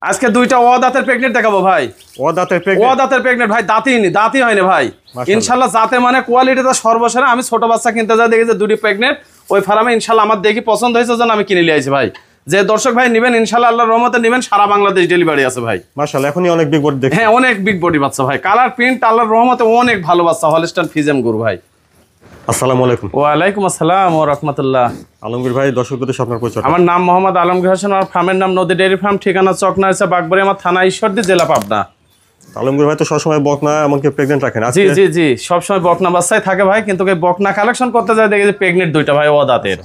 আজকে দুইটা দাঁতের প্রেগনেন্ট দেখাবো ভাই। দাঁতের প্রেগনেন্ট ভাই, দাঁতই হয়নি ভাই। ইনশাআল্লাহ জাতে মানে কোয়ালিটিটা সর্বসেরা। আমি ছোট বাচ্চা কিনতে যা দেখি যে দুটি প্রেগনেন্ট ওই ফার্মে, ইনশাআল্লাহ আমার দেখি পছন্দ হয়েছে যেন আমি কিনে নিয়ে আইছি ভাই। যে দর্শক ভাই নেবেন ইনশাআল্লাহ আল্লাহর রহমতে নেবেন, সারা বাংলাদেশ ডেলিভারি আছে ভাই। মাশাআল্লাহ এখনই অনেক বিগ বডি দেখছি। হ্যাঁ অনেক বিগ বডি বাচ্চা ভাই, কালার প্রিন্ট আল্লাহর রহমতে অনেক ভালো বাচ্চা, হলস্টাইন ফ্রিজিয়ান গরু ভাই। আসসালামু আলাইকুম। ওয়ালাইকুম আসসালাম ওয়া রাহমাতুল্লাহ। আলমগীর ভাই দর্শকদের আপনার পরিচয়। আমার নাম মোহাম্মদ আলমগীর হোসেন, আর ফার্মের নাম নদী ডেয়ারি ফার্ম, ঠিকানা চকনাইসা বাগবাড়ি, আমার থানা ঈশ্বরদী, জেলা পাবনা। আলমগীর ভাই তো সবসময় বকনা এমনকি প্রেগনেন্ট রাখেন। জি জি জি, সবসময় বকনা বাচ্চাই থাকে ভাই, কিন্তু বকনা কালেকশন করতে যায় দেখি যে প্রেগনেন্ট দুইটা ভাই দাঁতের।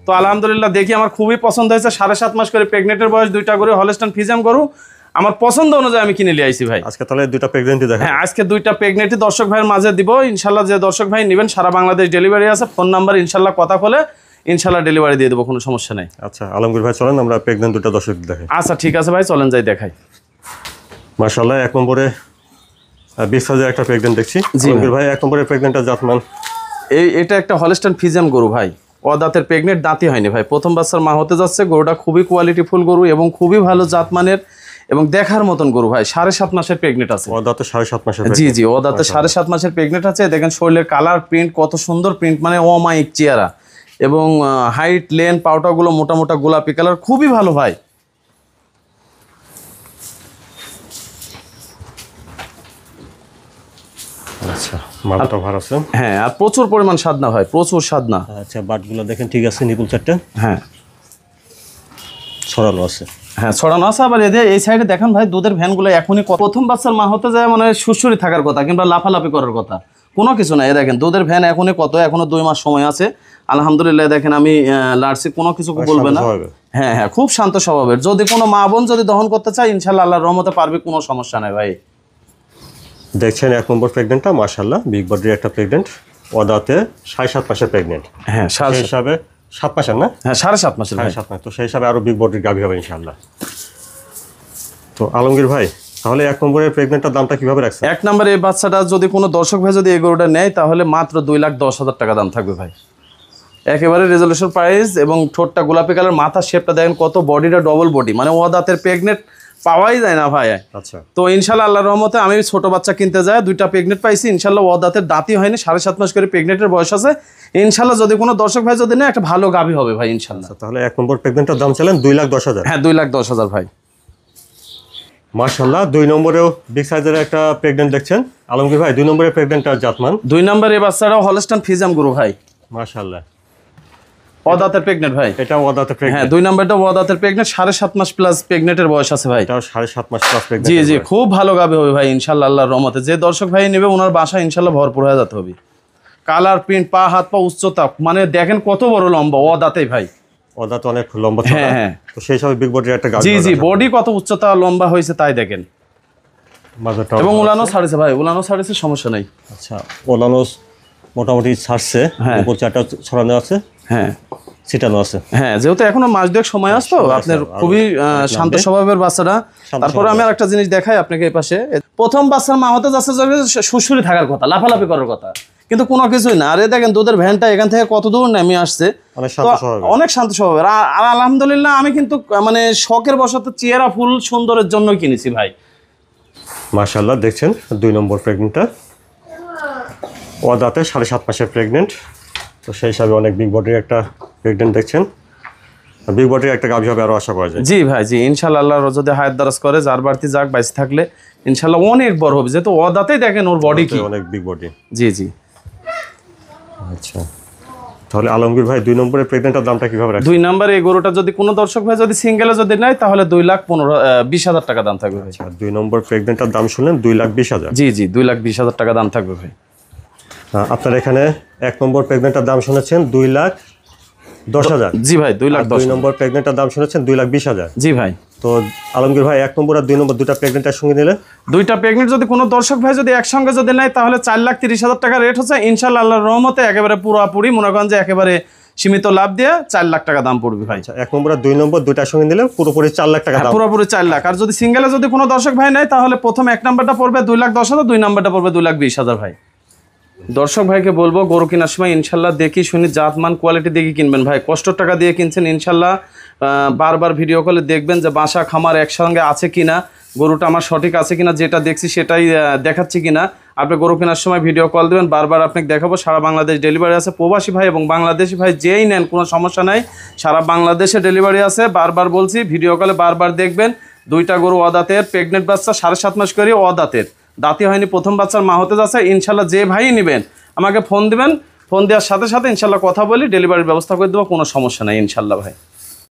তো আলহামদুলিল্লাহ দেখি আমার খুবই পছন্দ হয়েছে। 7.5 মাস করে প্রেগনেন্টের বয়স, দুইটা গরু হলস্টাইন ফ্রিজিয়ান গরু আমার পছন্দ অনুযায়ী আমি কিনে নিয়ে আইছি ভাই। আজকে তাহলে দুইটা প্রেগনেন্টই দেখেন। হ্যাঁ আজকে দুইটা প্রেগনেন্টই দর্শক ভাইয়ের মাঝে দিব ইনশাআল্লাহ। যে দর্শক ভাই নেবেন সারা বাংলাদেশ ডেলিভারি আছে, ফোন নাম্বার ইনশাআল্লাহ কথা বলে ইনশাআল্লাহ ডেলিভারি দিয়ে দেবো, কোনো সমস্যা নেই। আচ্ছা আলমগীর ভাই চলেন আমরা প্রেগনেন্ট দুটো দর্শক দেখাই। আচ্ছা ঠিক আছে ভাই, চলেন যাই দেখাই। মাশাআল্লাহ এক নম্বরে 20,000 একটা প্রেগনেন্ট দেখছি। আলমগীর ভাই এক নম্বরে প্রেগনেন্টটা জাতমান এটা একটা হলস্টাইন ফ্রিজিয়ান গরু ভাই, দাঁতের প্রেগনেন্ট, দাঁতই হয়নি ভাই, প্রথম বাচ্চার মা হতে যাচ্ছে। গরুটা খুবই কোয়ালিটিফুল গরু এবং খুবই ভালো জাতমানের এবং দেখার মতন গরু ভাই। 7.5 মাসের প্রেগনেন্ট আছে। দাঁতে 7.5 মাসের। জি জি, দাঁতে 7.5 মাসের প্রেগনেন্ট আছে। দেখেন শরীরের কালার প্রিন্ট কত সুন্দর প্রিন্ট, মানে অমায়িক চেহারা এবং হাইট লেন পাউটাগুলো মোটা মোটা গোলাপি কালার, খুবই ভালো ভাই। আচ্ছা মালটা ভালো আছে। হ্যাঁ আর প্রচুর পরিমাণ স্বাদ না ভাই, প্রচুর স্বাদ না। আচ্ছা বাটগুলো দেখেন ঠিক আছে, নিপুল চারটা হ্যাঁ ছড়ানো আছে। হ্যাঁ ছড়ানো আছে। আবার এদের এই সাইডে দেখেন ভাই দুধের ভ্যানগুলো এখনই, প্রথম বাচ্চার মা হতে যায় মানে সুরসুরি থাকার কথা কিংবা লাফালাফি করার কথা, কোনো কিছু না। এ দেখেন দুধের ভ্যান এখনই কত, এখনো 2 মাস সময় আছে। আলহামদুলিল্লাহ দেখেন আমি লার্সি কোনো কিছু বলবে না। হ্যাঁ হ্যাঁ খুব শান্ত স্বভাবের। যদি কোনো মা বোন যদি দহন করতে চায় ইনশাআল্লাহ আল্লাহর রহমতে পারবে, কোনো সমস্যা নাই ভাই। দেখছেন এক নম্বর প্রেগনেন্টটা মাশাআল্লাহ বিগ বডির একটা প্রেগনেন্ট, দাঁতে 7.5 মাসের প্রেগনেন্ট। হ্যাঁ সেই হিসাবে 7 মাসের না? হ্যাঁ 7.5 মাসের। 7.5 মাস, তো সেই হিসাবে আরো বিগ বডির গাভী হবে ইনশাআল্লাহ। তো আলমগীর ভাই তাহলে এক নম্বরের প্রেগনেন্টটার দামটা কিভাবে রাখছেন? এক নম্বরে এই বাচ্চাটা যদি কোনো দর্শক ভাই যদি এই গরুটা নেয় তাহলে মাত্র 2,10,000 টাকা দাম থাকবে ভাই। একেবারে রেজলিউশন প্রাইস এবং ঠোঁটটা গোলাপি কালার, মাথার শেপটা দেখেন কত, বডিটা ডবল বডি, মানে দাঁতের প্রেগনেন্ট পাওয়াই যায় না ভাই। আচ্ছা তো ইনশাআল্লাহ আল্লাহর রহমতে আমি ছোট বাচ্চা কিনতে যায় দুইটা প্রেগনেন্ট পাইছি ইনশাআল্লাহ। দাঁতের দাঁতই হয়নি, 7.5 মাস করে প্রেগনেন্টের বয়স আছে ইনশাআল্লাহ। যদি কোনো দর্শক ভাই যদি নেয় একটা ভালো গাভী হবে ভাই ইনশাআল্লাহ। তাহলে এক নম্বর প্রেগনেন্টের দাম চাইলেন 2,10,000। হ্যাঁ 2,10,000 ভাই। মাশাআল্লাহ 2 নম্বরেও বিগ সাইজের একটা প্রেগনেন্ট দেখছেন আলমগীর ভাই। 2 নম্বরের প্রেগনেন্টটার জাতমান 2 নম্বরে এই বাচ্চাটাও হলস্টাইন ফ্রিজিয়ান গরু ভাই। মাশাআল্লাহ দাঁতের প্রেগনেন্ট ভাই। এটাও দাঁতের প্রেগনেন্ট। হ্যাঁ 2 নম্বরটা দাঁতের প্রেগনেন্ট, 7.5 মাস প্লাস প্রেগনেন্টের বয়স আছে ভাই। এটাও 7.5 মাস প্লাস প্রেগনেন্ট। জি জি খুব ভালো গাভী হবে ভাই ইনশাআল্লাহ আল্লাহর রহমতে। যে দর্শক ভাই নেবে ওনার বাসা ইনশাআল্লাহ ভরপুর হয়ে যেতে হবে। কালার প্রিন্ট, পা হাত পা উচ্চতা, মানে দেখেন কত বড় লম্বা দাঁতেই ভাই। দাঁত অনেক লম্বা। হ্যাঁ হ্যাঁ, তো সেই হিসাবে বিগ বডির একটা গাভী। জি জি বডি কত উচ্চতা লম্বা হয়েছে তাই দেখেন। এবং উলানো ছাড়েছে ভাই, উলানো ছাড়েছে, সমস্যা নাই। আচ্ছা ওলানো মোটামুটি ছাড়ছে, উপর চারটা ছড়ানো আছে। হ্যাঁ ছিটানো আছে। হ্যাঁ যেহেতু এখনো মাস দুয়েক সময় আছে তো আপনার খুবই শান্ত স্বভাবের বাচ্চাটা। তারপরে আমি আর একটা জিনিস দেখাই আপনাকে। এই পাশে প্রথম বাচ্চার মা হতে যাচ্ছে সুরসুরি থাকার কথা, লাফালাফি করার কথা, কিন্তু কোনো কিছুই না। আরে দেখেন দুধের ভ্যানটা এখান থেকে কত দূর নেমে আসছে, অনেক শান্ত স্বভাবের। আর আলহামদুলিল্লাহ আমি কিন্তু মানে শখের বশত চেহারা ফুল সুন্দরের জন্যই কিনেছি ভাই। মাশাআল্লাহ দেখছেন 2 নম্বর প্রেগনেন্টটা দাঁতে 7.5 মাসের প্রেগনেন্ট। তো সেই হিসাবে অনেক বিগ বডির একটা প্রেগনেন্ট দেখছেন। বিগ বডির একটা গাভী হবে আরো আশা করা যায়। জি ভাই জি ইনশাআল্লাহ আল্লাহ যদি হায়াত দারাজ করে, যার বাড়তি যাক বাইসে থাকলে ইনশাআল্লাহ অনেক বড় হবে। যেহেতু দাঁতেই দেখেন ওর বডি কি অনেক বিগ বডি। জি জি। আচ্ছা তাহলে আলমগীর ভাই 2 নম্বরের প্রেগনেন্টের দামটা কিভাবে রাখছেন? 2 নম্বরে এই গরুটা যদি কোনো দর্শক ভাই যদি সিঙ্গেলে যদি নেয় তাহলে 2,20,000 টাকা দাম থাকবে ভাই। 2 নম্বর প্রেগনেন্টের দাম শুনলেন 2,20,000। জি জি 2,20,000 টাকা দাম থাকবে ভাই। আপনার এখানে 1 নম্বর প্রেগনেন্টের দাম শুনেছেন 2,10,000। জি ভাই 2,10,000। 2 নম্বর প্রেগনেন্টের দাম শুনেছেন 2,20,000। জি ভাই। তো আলমগীর ভাই 1 নম্বর আর 2 নম্বর দুটা প্রেগনেন্টের সঙ্গে নিলে, দুইটা প্রেগনেন্ট যদি কোনো দর্শক ভাই যদি একসঙ্গে যদি নেয় তাহলে 4,30,000 টাকা রেট হচ্ছে ইনশাআল্লাহ আল্লাহর রহমতে। একেবারে পুরোপুরি মনে করেন যে একেবারে সীমিত লাভ দিয়ে 4 লাখ টাকা দাম পড়বে ভাই। 1 নম্বর আর 2 নম্বর দুটার সঙ্গে নিলে পুরোপুরি 4 লাখ টাকা দাম। পুরোপুরি 4 লাখ। আর যদি সিঙ্গেলে যদি কোনো দর্শক ভাই নেয় তাহলে প্রথম 1 নম্বরটা পড়বে 2,10,000, 2 নম্বরটা পড়বে 2,20,000 ভাই। দর্শক ভাইকে বলবো গরু কেনার সময় ইনশাল্লাহ দেখি শুনি জাতমান কোয়ালিটি দেখি কিনবেন ভাই। কষ্টর টাকা দিয়ে কিনছেন ইনশাল্লাহ বারবার ভিডিও কলে দেখবেন যে বাসা খামার একসঙ্গে আছে কিনা, গরুটা আমার সঠিক আছে কিনা, যেটা দেখছি সেটাই দেখাচ্ছি কিনা। আপনি গরু কেনার সময় ভিডিও কল দেবেন, বারবার আপনাকে দেখাবো। সারা বাংলাদেশ ডেলিভারি আছে, প্রবাসী ভাই এবং বাংলাদেশি ভাই যেই নেন কোনো সমস্যা নাই, সারা বাংলাদেশে ডেলিভারি আছে। বারবার বলছি ভিডিও কলে বারবার দেখবেন। দুইটা গরু অদাঁতের, প্রেগনেন্ট বাচ্চা, 7.5 মাস করে অদাঁতের, দাঁতি হয়নি, প্রথম বাচ্চার মা হতে যাচ্ছে। ইনশাল্লাহ যে ভাই নেবেন আমাকে ফোন দিবেন, ফোন দেওয়ার সাথে সাথে ইনশাল্লাহ কথা বলি, ডেলিভারির ব্যবস্থা করে দেবো, কোনো সমস্যা নাই ইনশাল্লাহ ভাই।